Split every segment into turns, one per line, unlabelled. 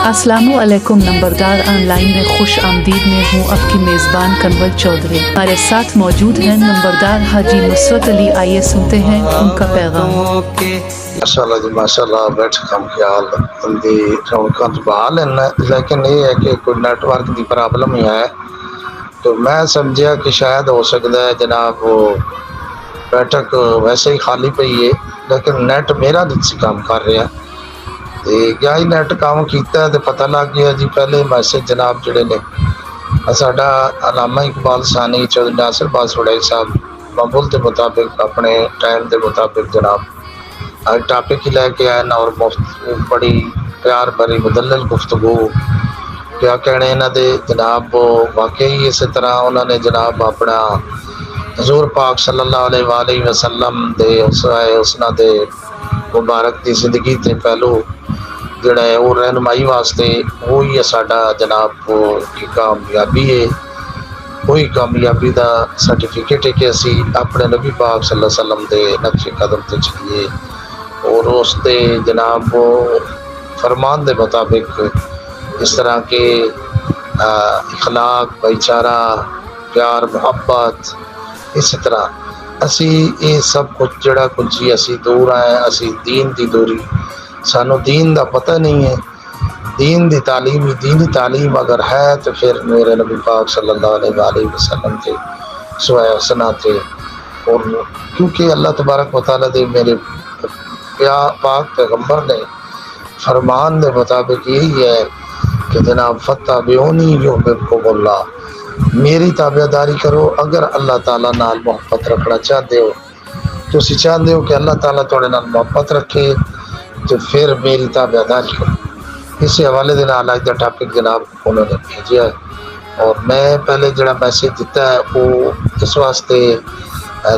अस्सलामुअलैकुम नंबरदार ऑनलाइन में खुश आमदीद में हूँ आपकी मेज़बान कंवल चौधरी। हमारे साथ मौजूद हैं नंबरदार हाजी नुसरत अली। आइए सुनते हैं उनका पैगाम।
माशाल्लाह जी माशाल्लाह, बैठ कम ख्याल बंदी रौनक तो बहाल है, लेकिन ये है कि कोई नेटवर्क की प्रॉब्लम ही है। तो मैं समझा कि शायद हो सकता है जनाब वो बैठक वैसे ही खाली पई है, लेकिन नेट मेरा नहीं काम कर रहा। तो क्या ही नेट काम किया तो पता लग गया जी। पहले मैसेज जनाब जोड़े ने साडा अलामा इकबाल सानी चौधरी नासिर बासवड़ाई साहब मामूल के मुताबिक अपने टाइम के मुताबिक जनाब आज टॉपिक ही लैके आए ना, और बड़ी प्यार भरी मुदल्लल गुफ्तगू क्या कहने इन्हों दे जनाब। वाकई इस तरह उन्होंने जनाब अपना हजूर पाक सल्लल्लाहु अलैहि वसल्लम दे उसना दे मुबारक की जिंदगी के पहलू जोड़ा है वो रहनुमाई वास्ते वही है साडा जनाब की कामयाबी है। वही कामयाबी का सर्टिफिकेट है कि असी अपने नबी पाक सल्लल्लाहु अलैहि वसल्लम के नक्शे कदम से चलिए और उसके जनाब फरमान के मुताबिक इस तरह के इखलाक भाईचारा प्यार मुहब्बत इस तरह असी ये सब कुछ जड़ा कुछ ही असी दूर आए। असी दीन की दूरी, सानू दीन का पता नहीं है। दीन की तालीम दीनी तालीम अगर है तो फिर मेरे नबी पाक सल्लल्लाहु अलैहि वसल्लम के सुवाए हसना थे। और क्योंकि अल्लाह तबारक व तआला दे मेरे पाक पैगम्बर ने फरमान के मुताबिक यही है कि जनाब फत्तबिऊनी युहब्बुकुमुल्लाह, मेरी ताबेदारी करो। अगर अल्लाह ताला नाल मोहब्बत रखना चाहते हो, तो चाहते हो कि अल्लाह ताला थोड़े नाल मोहब्बत रखे, तो फिर मेरी ताबेदारी करो। इस हवाले के नाल अज का टॉपिक जनाब उन्होंने भेजा है। और मैं पहले जो मैसेज दिता है वो इस वास्ते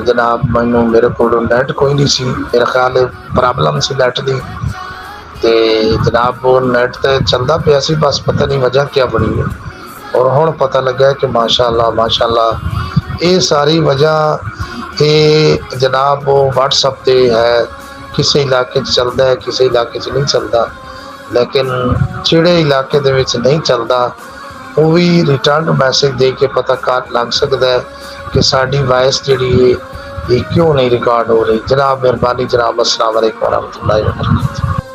जनाब मैनू मेरे को नैट कोई नहीं सी, मेरा ख्याल है प्रॉब्लम सी नैट की। तो जनाब वो नैट तो चलता पाया सी, बस पता नहीं वजह क्या बनी है। और हुण पता लगा कि माशाअल्लाह माशाअल्लाह ये सारी वजह ये जनाब वो व्हाट्सएप पे है। किसी इलाके चलता है, किसी इलाके नहीं चलता, लेकिन जिहड़े इलाके दे विच नहीं चलता वो भी रिटर्न मैसेज दे के पता कर लग सकता है कि साडी वॉइस जिहड़ी है ये क्यों नहीं रिकॉर्ड हो रही। जनाब मेहरबानी जनाब। अस्सलाम वालेकुम रहमतुल्लाहि व बरकातहू।